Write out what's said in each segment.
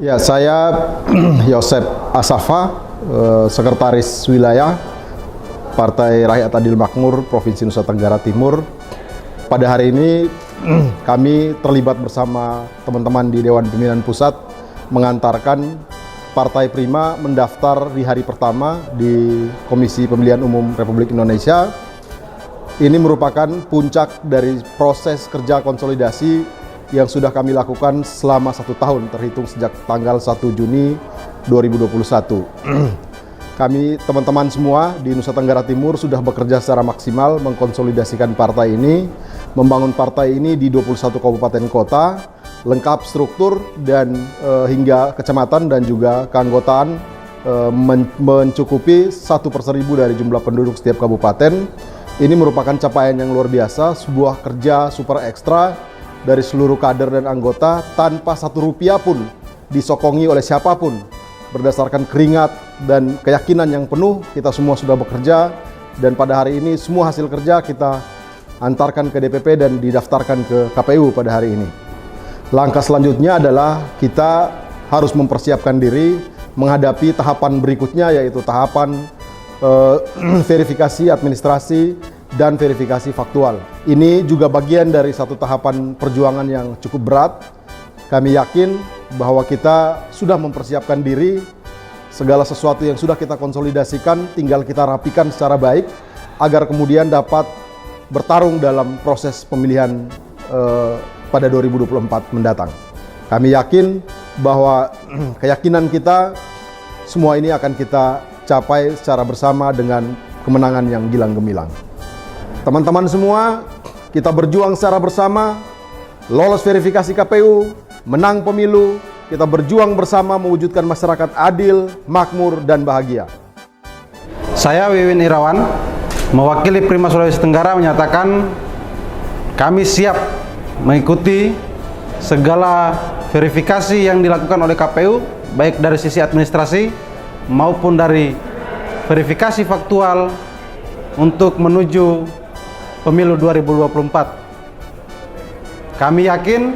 Ya, saya Yosep Asafa, Sekretaris Wilayah Partai Rakyat Adil Makmur Provinsi Nusa Tenggara Timur. Pada hari ini kami terlibat bersama teman-teman di Dewan Pimpinan Pusat mengantarkan Partai Prima mendaftar di hari pertama di Komisi Pemilihan Umum Republik Indonesia. Ini merupakan puncak dari proses kerja konsolidasi yang sudah kami lakukan selama 1 tahun terhitung sejak tanggal 1 Juni 2021. Kami teman-teman semua di Nusa Tenggara Timur sudah bekerja secara maksimal mengkonsolidasikan partai ini, membangun partai ini di 21 kabupaten kota, lengkap struktur dan hingga kecamatan dan juga keanggotaan mencukupi 1/1000 dari jumlah penduduk setiap kabupaten. Ini merupakan capaian yang luar biasa, sebuah kerja super ekstra dari seluruh kader dan anggota tanpa 1 rupiah pun disokongi oleh siapapun. Berdasarkan keringat dan keyakinan yang penuh, kita semua sudah bekerja dan pada hari ini semua hasil kerja kita antarkan ke DPP dan didaftarkan ke KPU pada hari ini. Langkah selanjutnya adalah kita harus mempersiapkan diri menghadapi tahapan berikutnya, yaitu tahapan verifikasi administrasi dan verifikasi faktual. Ini juga bagian dari satu tahapan perjuangan yang cukup berat. Kami yakin bahwa kita sudah mempersiapkan diri, segala sesuatu yang sudah kita konsolidasikan tinggal kita rapikan secara baik agar kemudian dapat bertarung dalam proses pemilihan pada 2024 mendatang. Kami yakin bahwa keyakinan kita semua ini akan kita capai secara bersama dengan kemenangan yang gilang gemilang. Teman-teman semua, kita berjuang secara bersama, lolos verifikasi KPU, menang pemilu, kita berjuang bersama mewujudkan masyarakat adil, makmur, dan bahagia. Saya Wiwin Irawan, mewakili Prima Sulawesi Tenggara menyatakan kami siap mengikuti segala verifikasi yang dilakukan oleh KPU, baik dari sisi administrasi maupun dari verifikasi faktual untuk menuju Pemilu 2024. Kami yakin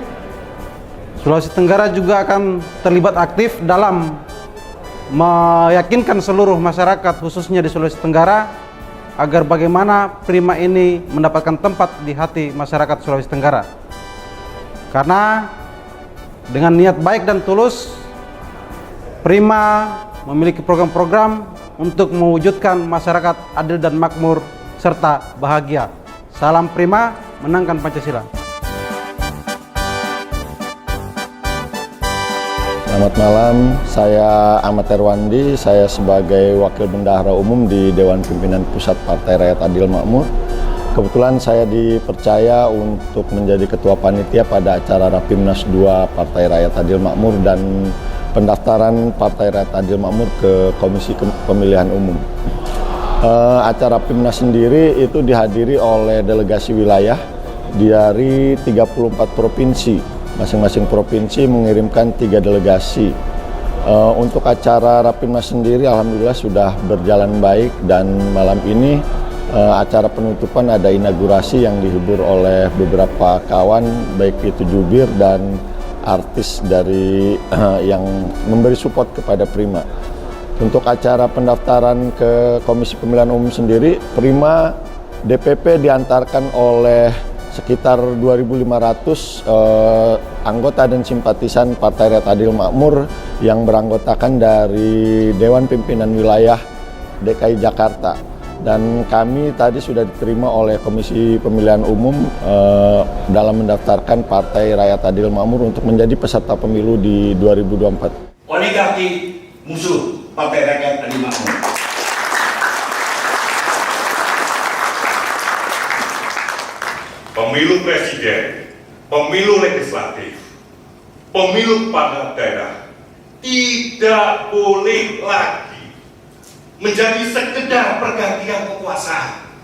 Sulawesi Tenggara juga akan terlibat aktif dalam meyakinkan seluruh masyarakat khususnya di Sulawesi Tenggara agar bagaimana Prima ini mendapatkan tempat di hati masyarakat Sulawesi Tenggara. Karena dengan niat baik dan tulus, Prima memiliki program-program untuk mewujudkan masyarakat adil dan makmur serta bahagia. Salam Prima, menangkan Pancasila. Selamat malam, saya Ahmad Erwandi, saya sebagai Wakil Bendahara Umum di Dewan Pimpinan Pusat Partai Rakyat Adil Makmur. Kebetulan saya dipercaya untuk menjadi Ketua Panitia pada acara Rapimnas 2 Partai Rakyat Adil Makmur dan pendaftaran Partai Rakyat Adil Makmur ke Komisi Pemilihan Umum. Acara Pimnas sendiri itu dihadiri oleh delegasi wilayah dari 34 provinsi. Masing-masing provinsi mengirimkan 3 delegasi. Untuk acara Rapimnas sendiri alhamdulillah sudah berjalan baik dan malam ini acara penutupan ada inaugurasi yang dihibur oleh beberapa kawan, baik itu jubir dan artis dari yang memberi support kepada Prima. Untuk acara pendaftaran ke Komisi Pemilihan Umum sendiri, Prima DPP diantarkan oleh sekitar 2.500 anggota dan simpatisan Partai Rakyat Adil Makmur yang beranggotakan dari Dewan Pimpinan Wilayah DKI Jakarta. Dan kami tadi sudah diterima oleh Komisi Pemilihan Umum dalam mendaftarkan Partai Rakyat Adil Makmur untuk menjadi peserta pemilu di 2024. Oligarki musuh Partai Rakyat Adil Makmur. Pemilu presiden, pemilu legislatif, pemilu kepala daerah tidak boleh lagi menjadi sekedar pergantian kekuasaan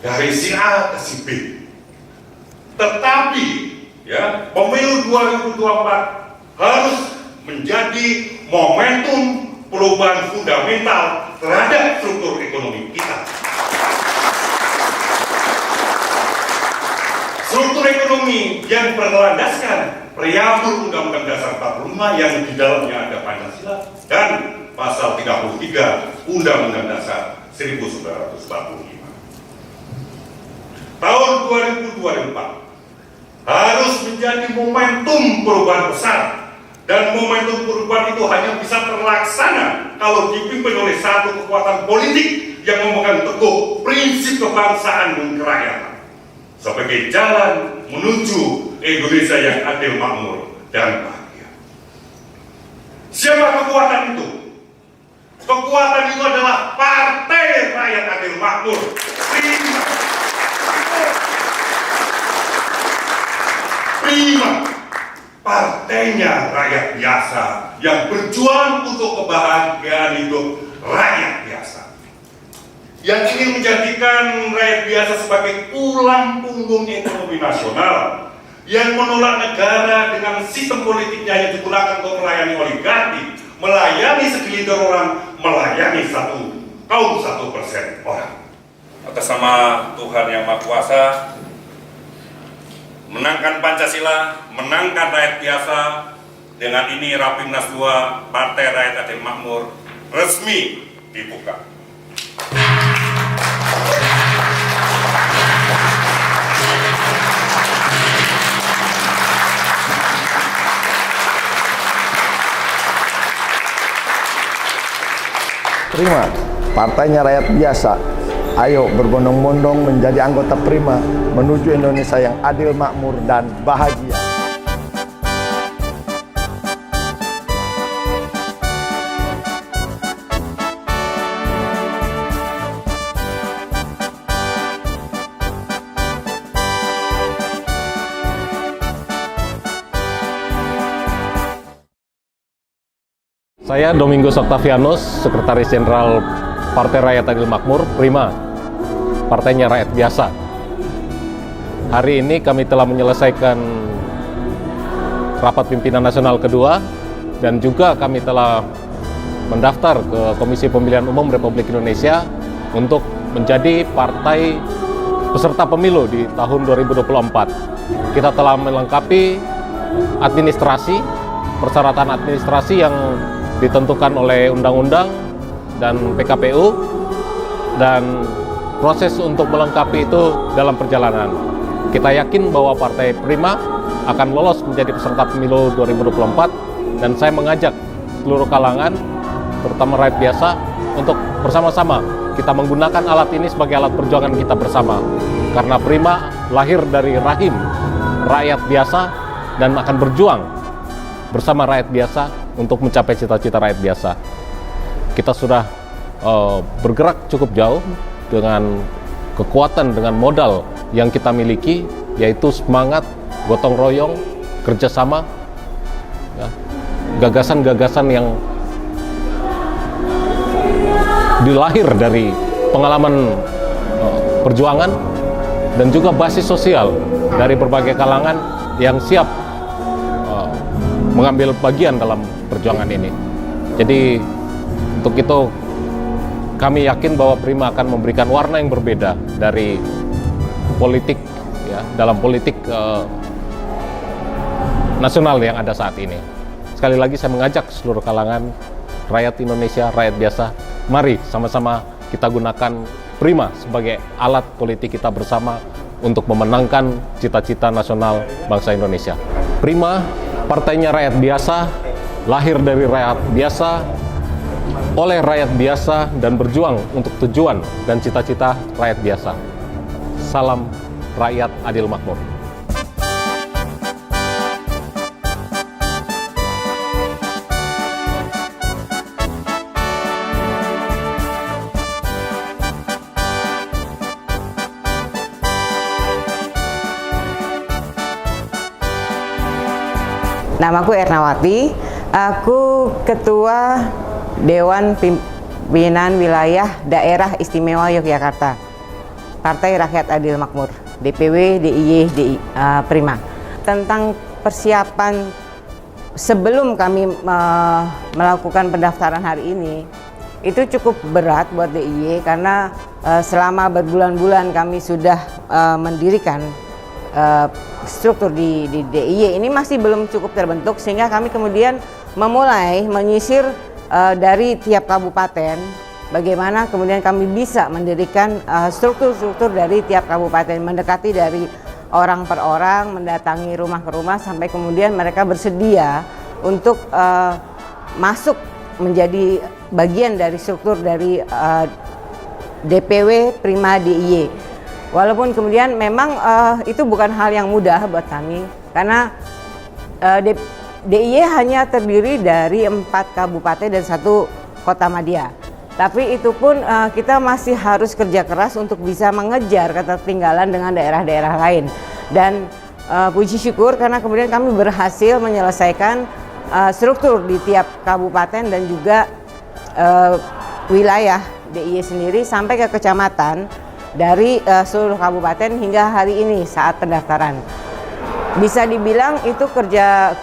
dari si A ke si B. Tetapi ya, pemilu 2024 harus menjadi momentum perubahan fundamental terhadap struktur ekonomi kita. Struktur ekonomi yang berlandaskan preambul Undang-Undang Dasar 45 yang di dalamnya ada Pancasila dan pasal 33 Undang-Undang Dasar 1945. Tahun 2024 harus menjadi momentum perubahan besar, dan momentum perubahan itu hanya bisa terlaksana kalau dipimpin oleh satu kekuatan politik yang memegang teguh prinsip kebangsaan dan kerakyatan sebagai jalan menuju Indonesia yang adil, makmur, dan bahagia. Siapa kekuatan itu? Kekuatan itu adalah Partai Rakyat Adil Makmur. Prima, partainya rakyat biasa yang berjuang untuk kebahagiaan hidup rakyat biasa, yang ingin menjadikan rakyat biasa sebagai tulang punggung ekonomi nasional, yang menolak negara dengan sistem politiknya yang digunakan untuk melayani oligarki, melayani segelintir orang, melayani satu kaum 1% orang. Atas nama Tuhan Yang Maha Kuasa, menangkan Pancasila, menangkan rakyat biasa. Dengan ini Rapimnas 2 Partai Rakyat Adil Makmur resmi dibuka. Prima, partainya rakyat biasa. Ayo berbondong-bondong menjadi anggota Prima menuju Indonesia yang adil, makmur, dan bahagia. Saya Domingus Octavianus, Sekretaris Jenderal Partai Rakyat Adil Makmur, Prima, partainya rakyat biasa. Hari ini kami telah menyelesaikan rapat pimpinan nasional kedua, dan juga kami telah mendaftar ke Komisi Pemilihan Umum Republik Indonesia untuk menjadi partai peserta pemilu di tahun 2024. Kita telah melengkapi administrasi, persyaratan administrasi yang ditentukan oleh undang-undang dan PKPU, dan proses untuk melengkapi itu dalam perjalanan. Kita yakin bahwa Partai Prima akan lolos menjadi peserta pemilu 2024, dan saya mengajak seluruh kalangan, terutama rakyat biasa, untuk bersama-sama kita menggunakan alat ini sebagai alat perjuangan kita bersama. Karena Prima lahir dari rahim rakyat biasa dan akan berjuang bersama rakyat biasa untuk mencapai cita-cita rakyat biasa. Kita sudah bergerak cukup jauh dengan kekuatan, dengan modal yang kita miliki, yaitu semangat, gotong royong, kerjasama, ya, gagasan-gagasan yang dilahir dari pengalaman perjuangan, dan juga basis sosial dari berbagai kalangan yang siap mengambil bagian dalam perjuangan ini. Jadi untuk itu kami yakin bahwa Prima akan memberikan warna yang berbeda dari politik, ya, dalam politik nasional yang ada saat ini. Sekali lagi saya mengajak seluruh kalangan rakyat Indonesia, rakyat biasa, mari sama-sama kita gunakan Prima sebagai alat politik kita bersama untuk memenangkan cita-cita nasional bangsa Indonesia. Prima, partainya rakyat biasa, lahir dari rakyat biasa, oleh rakyat biasa, dan berjuang untuk tujuan dan cita-cita rakyat biasa. Salam rakyat adil makmur. Namaku Ernawati, aku Ketua Dewan Pimpinan Wilayah Daerah Istimewa Yogyakarta, Partai Rakyat Adil Makmur, DPW, DIY, Prima. Tentang persiapan sebelum kami melakukan pendaftaran hari ini, itu cukup berat buat DIY karena selama berbulan-bulan kami sudah mendirikan struktur di DIY ini masih belum cukup terbentuk, sehingga kami kemudian memulai menyisir dari tiap kabupaten bagaimana kemudian kami bisa mendirikan struktur-struktur dari tiap kabupaten, mendekati dari orang per orang, mendatangi rumah ke rumah sampai kemudian mereka bersedia untuk masuk menjadi bagian dari struktur dari DPW Prima DIY. Walaupun kemudian memang itu bukan hal yang mudah buat kami, karena DIY hanya terdiri dari 4 kabupaten dan 1 kota madya. Tapi itu pun kita masih harus kerja keras untuk bisa mengejar ketertinggalan dengan daerah-daerah lain. Dan puji syukur karena kemudian kami berhasil menyelesaikan struktur di tiap kabupaten dan juga wilayah DIY sendiri sampai ke kecamatan dari seluruh kabupaten hingga hari ini saat pendaftaran. Bisa dibilang itu kerja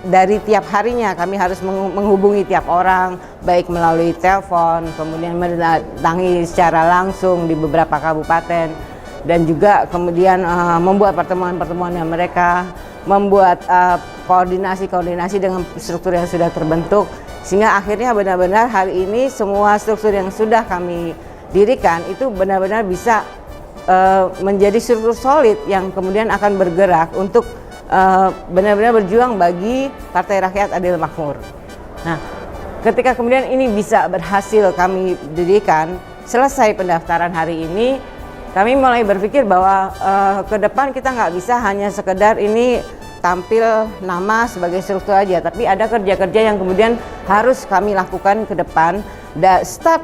dari tiap harinya kami harus menghubungi tiap orang, baik melalui telepon, kemudian mendatangi secara langsung di beberapa kabupaten, dan juga kemudian membuat pertemuan-pertemuan dengan mereka, membuat koordinasi dengan struktur yang sudah terbentuk, sehingga akhirnya benar-benar hari ini semua struktur yang sudah kami dirikan itu benar-benar bisa menjadi struktur solid yang kemudian akan bergerak untuk benar-benar berjuang bagi Partai Rakyat Adil Makmur. Nah, ketika kemudian ini bisa berhasil kami dirikan, selesai pendaftaran hari ini, kami mulai berpikir bahwa ke depan kita nggak bisa hanya sekedar ini tampil nama sebagai struktur aja, tapi ada kerja-kerja yang kemudian harus kami lakukan ke depan. Start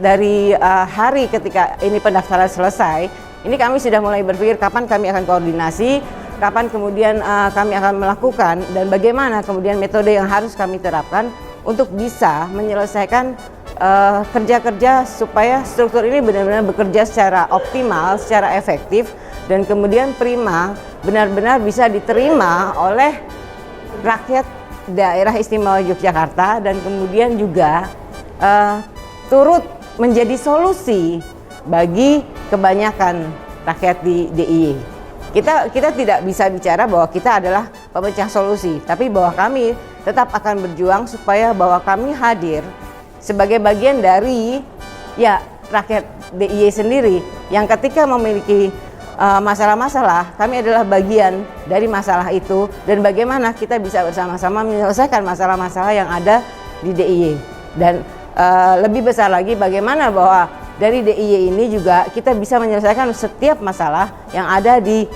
dari hari ketika ini pendaftaran selesai, ini kami sudah mulai berpikir kapan kami akan koordinasi, kapan kemudian kami akan melakukan, dan bagaimana kemudian metode yang harus kami terapkan untuk bisa menyelesaikan kerja-kerja supaya struktur ini benar-benar bekerja secara optimal, secara efektif, dan kemudian Prima benar-benar bisa diterima oleh rakyat daerah istimewa Yogyakarta, dan kemudian juga turut menjadi solusi bagi kebanyakan rakyat di DIY. Kita tidak bisa bicara bahwa kita adalah pemecah solusi, tapi bahwa kami tetap akan berjuang supaya bahwa kami hadir sebagai bagian dari rakyat DIY sendiri yang ketika memiliki masalah-masalah, kami adalah bagian dari masalah itu, dan bagaimana kita bisa bersama-sama menyelesaikan masalah-masalah yang ada di DIY. Dan lebih besar lagi bagaimana bahwa dari DIY ini juga kita bisa menyelesaikan setiap masalah yang ada di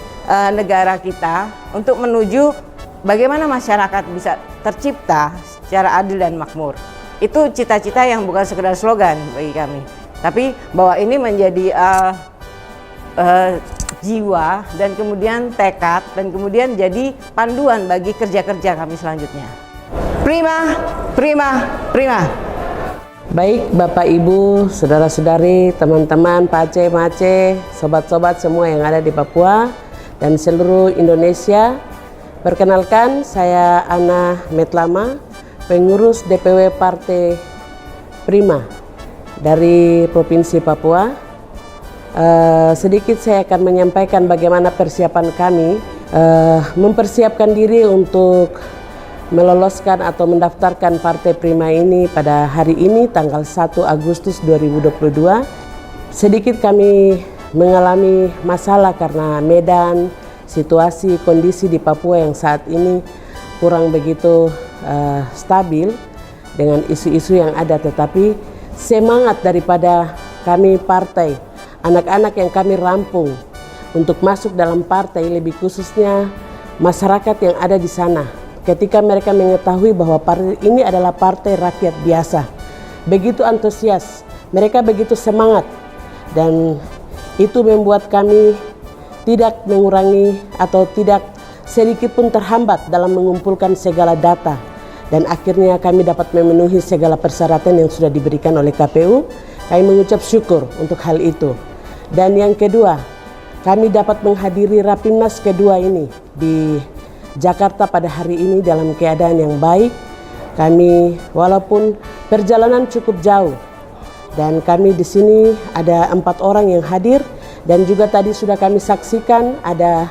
negara kita untuk menuju bagaimana masyarakat bisa tercipta secara adil dan makmur. Itu cita-cita yang bukan sekedar slogan bagi kami, tapi bahwa ini menjadi jiwa dan kemudian tekad dan kemudian jadi panduan bagi kerja-kerja kami selanjutnya. Prima, Prima, Prima. Baik Bapak Ibu, saudara-saudari, teman-teman, Pak Aceh, Ma Aceh, sobat-sobat semua yang ada di Papua dan seluruh Indonesia. Perkenalkan, saya Ana Metlama, pengurus DPW Partai Prima dari Provinsi Papua. Sedikit saya akan menyampaikan bagaimana persiapan kami mempersiapkan diri untuk meloloskan atau mendaftarkan Partai Prima ini pada hari ini tanggal 1 Agustus 2022. Sedikit kami mengalami masalah karena medan, situasi, kondisi di Papua yang saat ini kurang begitu stabil dengan isu-isu yang ada, tetapi semangat daripada kami partai, anak-anak yang kami rampung untuk masuk dalam partai, lebih khususnya masyarakat yang ada di sana. Ketika mereka mengetahui bahwa partai ini adalah partai rakyat biasa, begitu antusias, mereka begitu semangat, dan itu membuat kami tidak mengurangi atau tidak sedikit pun terhambat dalam mengumpulkan segala data, dan akhirnya kami dapat memenuhi segala persyaratan yang sudah diberikan oleh KPU. Kami mengucap syukur untuk hal itu. Dan yang kedua, kami dapat menghadiri Rapimnas kedua ini di Jakarta pada hari ini dalam keadaan yang baik. Kami walaupun perjalanan cukup jauh, dan kami di sini ada 4 orang yang hadir, dan juga tadi sudah kami saksikan ada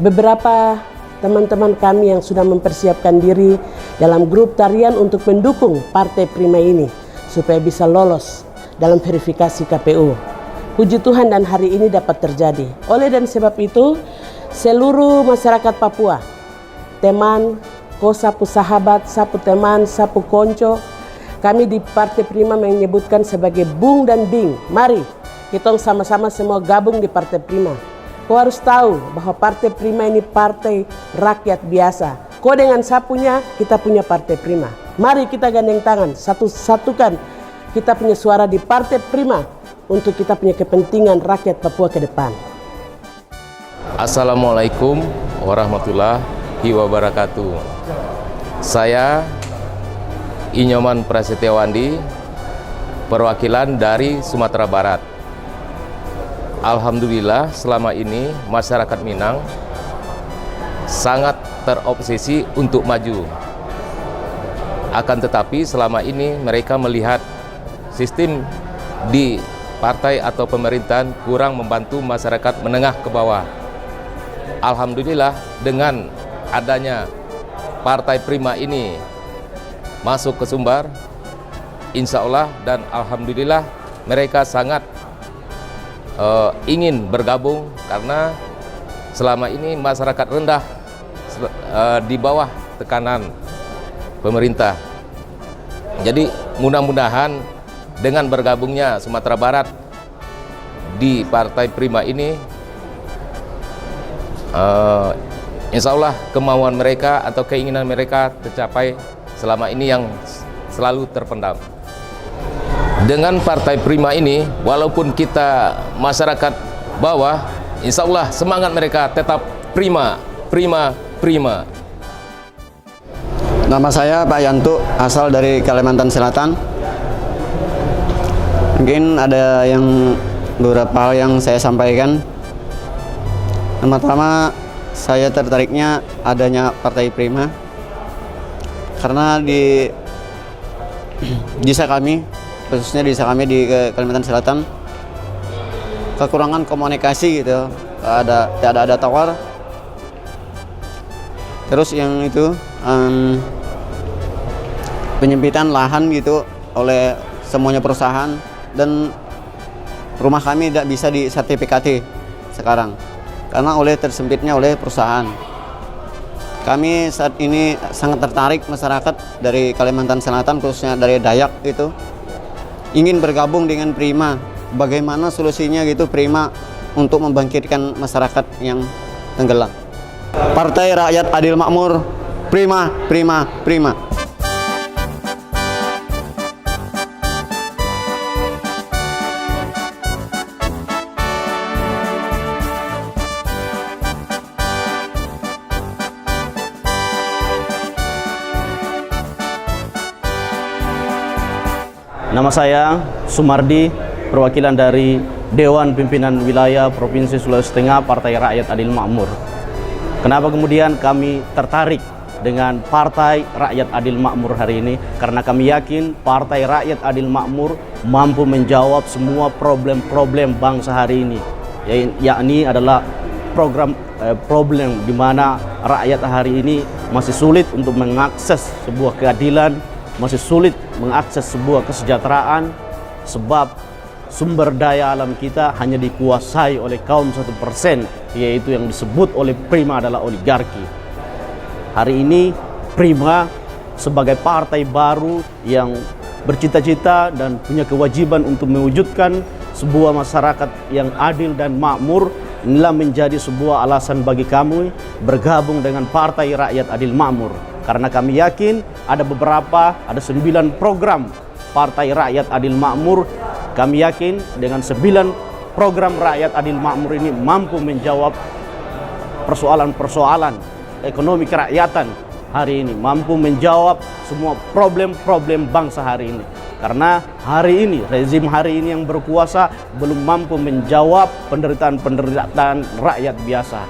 beberapa teman-teman kami yang sudah mempersiapkan diri dalam grup tarian untuk mendukung Partai Prima ini supaya bisa lolos dalam verifikasi KPU. Puji Tuhan dan hari ini dapat terjadi. Oleh dan sebab itu, seluruh masyarakat Papua, teman, sapu sahabat, sapu teman, sapu konco, kami di Partai Prima menyebutkan sebagai Bung dan Bing. Mari kita sama-sama semua gabung di Partai Prima. Kau harus tahu bahwa Partai Prima ini partai rakyat biasa. Kau dengan sapunya, kita punya Partai Prima. Mari kita gandeng tangan, satukan kita punya suara di Partai Prima untuk kita punya kepentingan rakyat Papua ke depan. Assalamualaikum warahmatullahi wabarakatuh. Saya Inyoman Prasetyawandi, perwakilan dari Sumatera Barat. Alhamdulillah selama ini masyarakat Minang sangat terobsesi untuk maju. Akan tetapi selama ini mereka melihat sistem di partai atau pemerintahan kurang membantu masyarakat menengah ke bawah. Alhamdulillah dengan adanya Partai Prima ini masuk ke Sumbar, insya Allah dan alhamdulillah mereka sangat ingin bergabung karena selama ini masyarakat rendah di bawah tekanan pemerintah. Jadi mudah-mudahan dengan bergabungnya Sumatera Barat di Partai Prima ini, insya Allah kemauan mereka atau keinginan mereka tercapai selama ini yang selalu terpendam. Dengan Partai Prima ini, walaupun kita masyarakat bawah, insya Allah semangat mereka tetap prima, prima, prima. Nama saya Pak Yanto, asal dari Kalimantan Selatan. Mungkin ada beberapa hal yang saya sampaikan. Yang pertama, saya tertariknya adanya Partai Prima karena di desa kami, khususnya di desa kami di Kalimantan Selatan, kekurangan komunikasi gitu, tidak ada tawar. Terus yang itu penyempitan lahan gitu oleh semuanya perusahaan, dan rumah kami tidak bisa disertifikasi sekarang karena tersempitnya oleh perusahaan. Kami saat ini sangat tertarik masyarakat dari Kalimantan Selatan, khususnya dari Dayak itu, ingin bergabung dengan Prima. Bagaimana solusinya gitu Prima untuk membangkitkan masyarakat yang tenggelam. Partai Rakyat Adil Makmur, Prima, Prima, Prima. Nama saya Sumardi, perwakilan dari Dewan Pimpinan Wilayah Provinsi Sulawesi Tengah Partai Rakyat Adil Makmur. Kenapa kemudian kami tertarik dengan Partai Rakyat Adil Makmur hari ini? Karena kami yakin Partai Rakyat Adil Makmur mampu menjawab semua problem-problem bangsa hari ini, yakni adalah problem di mana rakyat hari ini masih sulit untuk mengakses sebuah keadilan, masih sulit mengakses sebuah kesejahteraan, sebab sumber daya alam kita hanya dikuasai oleh kaum 1%, yaitu yang disebut oleh Prima adalah oligarki. Hari ini Prima sebagai partai baru yang bercita-cita dan punya kewajiban untuk mewujudkan sebuah masyarakat yang adil dan makmur, inilah menjadi sebuah alasan bagi kami bergabung dengan Partai Rakyat Adil Makmur. Karena kami yakin ada 9 program Partai Rakyat Adil Makmur. Kami yakin dengan 9 program Rakyat Adil Makmur ini mampu menjawab persoalan-persoalan ekonomi kerakyatan hari ini, mampu menjawab semua problem-problem bangsa hari ini. Karena hari ini, rezim hari ini yang berkuasa belum mampu menjawab penderitaan rakyat biasa.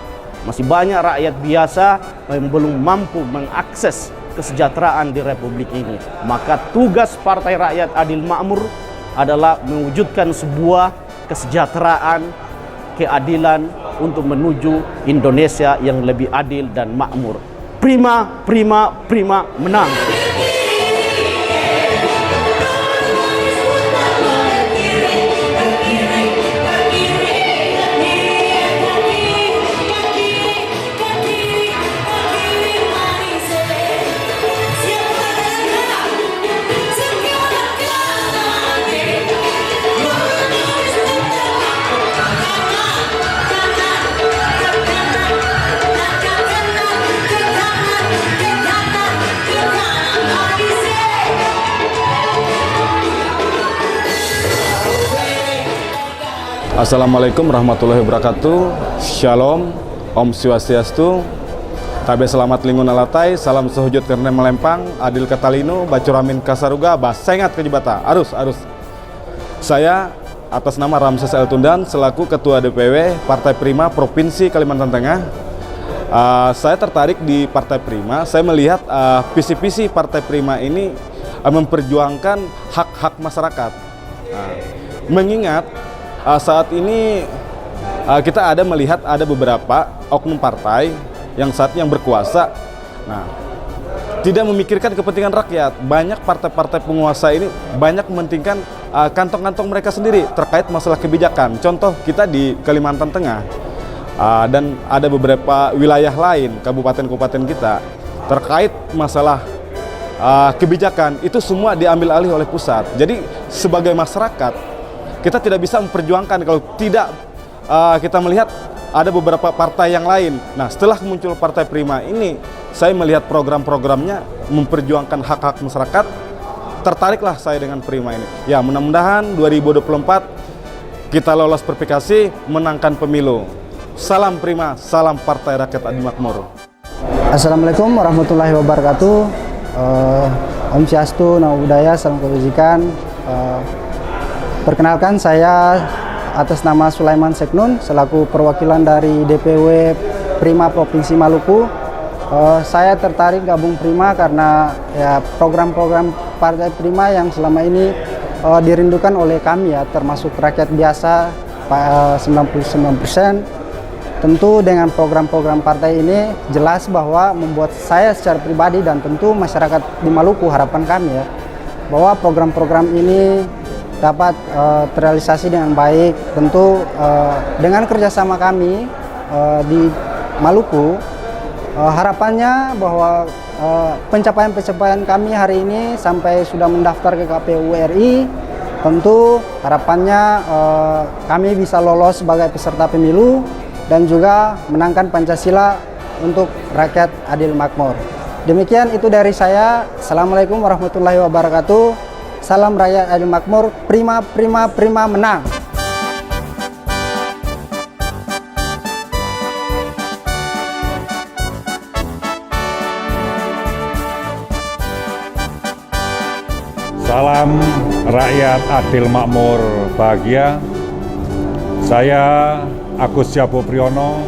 Masih banyak rakyat biasa yang belum mampu mengakses kesejahteraan di Republik ini. Maka tugas Partai Rakyat Adil Makmur adalah mewujudkan sebuah kesejahteraan, keadilan, untuk menuju Indonesia yang lebih adil dan makmur. Prima, prima, prima menang. Assalamualaikum warahmatullahi wabarakatuh. Shalom, Om Swastiastu. Tabe selamat lingun alatai, salam sehujud karena melempang, adil katalino, bacuramin kasaruga, basengat kejibata, arus. Saya atas nama Ramses L. Tundan selaku Ketua DPW Partai Prima Provinsi Kalimantan Tengah. Saya tertarik di Partai Prima. Saya melihat visi-visi Partai Prima ini memperjuangkan hak-hak masyarakat. Mengingat saat ini kita melihat ada beberapa oknum partai yang saat yang berkuasa, tidak memikirkan kepentingan rakyat. Banyak partai-partai penguasa ini banyak mementingkan kantong-kantong mereka sendiri terkait masalah kebijakan. Contoh kita di Kalimantan Tengah dan ada beberapa wilayah lain, kabupaten-kabupaten kita terkait masalah kebijakan itu semua diambil alih oleh pusat. Jadi sebagai masyarakat kita tidak bisa memperjuangkan kalau tidak kita melihat ada beberapa partai yang lain. Nah, setelah muncul Partai Prima ini, saya melihat program-programnya memperjuangkan hak-hak masyarakat. Tertariklah saya dengan Prima ini. Ya, mudah-mudahan 2024 kita lolos verifikasi, menangkan pemilu. Salam Prima, salam Partai Rakyat Adil Makmur. Assalamualaikum warahmatullahi wabarakatuh. Om Swastiastu, Namo Buddhaya, salam kebajikan. Perkenalkan, saya atas nama Sulaiman Seknun selaku perwakilan dari DPW Prima Provinsi Maluku. Saya tertarik gabung Prima karena ya program-program Partai Prima yang selama ini dirindukan oleh kami ya, termasuk rakyat biasa 99%. Tentu dengan program-program partai ini jelas bahwa membuat saya secara pribadi dan tentu masyarakat di Maluku, harapan kami ya, bahwa program-program ini dapat terrealisasi dengan baik. Tentu dengan kerjasama kami di Maluku, harapannya bahwa pencapaian-pencapaian kami hari ini sampai sudah mendaftar ke KPU RI, tentu harapannya kami bisa lolos sebagai peserta pemilu dan juga menangkan Pancasila untuk rakyat adil makmur. Demikian itu dari saya. Assalamualaikum warahmatullahi wabarakatuh. Salam rakyat adil makmur, prima, prima, prima menang. Salam rakyat adil makmur bahagia. Saya Agus Jabo Priyono,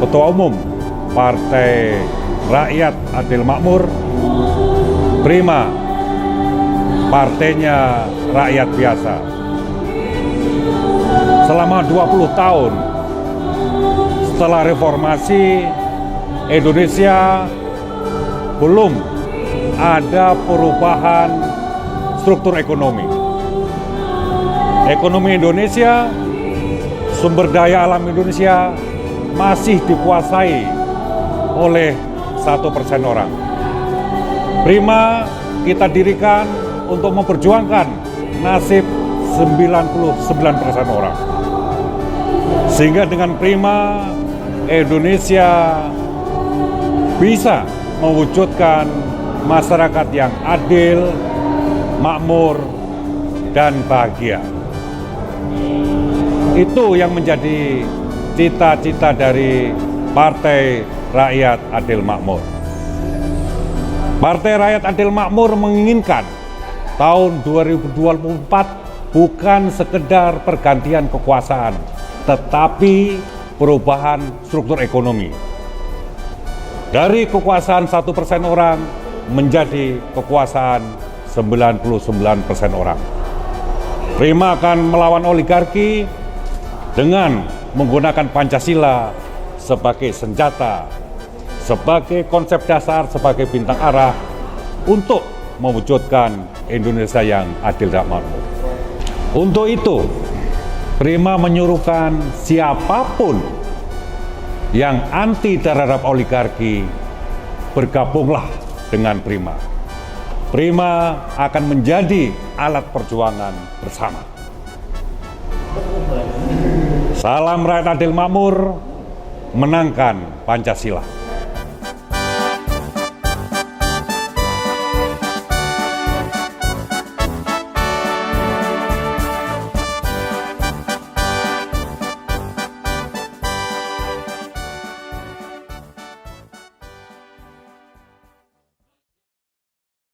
Ketua Umum Partai Rakyat Adil Makmur, Prima, partainya rakyat biasa. Selama 20 tahun setelah reformasi, Indonesia belum ada perubahan struktur ekonomi. Ekonomi Indonesia, sumber daya alam Indonesia masih dikuasai oleh 1% orang. Prima kita dirikan untuk memperjuangkan nasib 99% orang. Sehingga dengan Prima, Indonesia bisa mewujudkan masyarakat yang adil, makmur, dan bahagia. Itu yang menjadi cita-cita dari Partai Rakyat Adil Makmur. Partai Rakyat Adil Makmur menginginkan tahun 2024 bukan sekedar pergantian kekuasaan, tetapi perubahan struktur ekonomi. Dari kekuasaan 1% orang menjadi kekuasaan 99% orang. Prima akan melawan oligarki dengan menggunakan Pancasila sebagai senjata, sebagai konsep dasar, sebagai bintang arah untuk mewujudkan Indonesia yang adil dan makmur. Untuk itu, Prima menyuruhkan siapapun yang anti terhadap oligarki, bergabunglah dengan Prima. Prima akan menjadi alat perjuangan bersama. Salam rakyat adil makmur, menangkan Pancasila.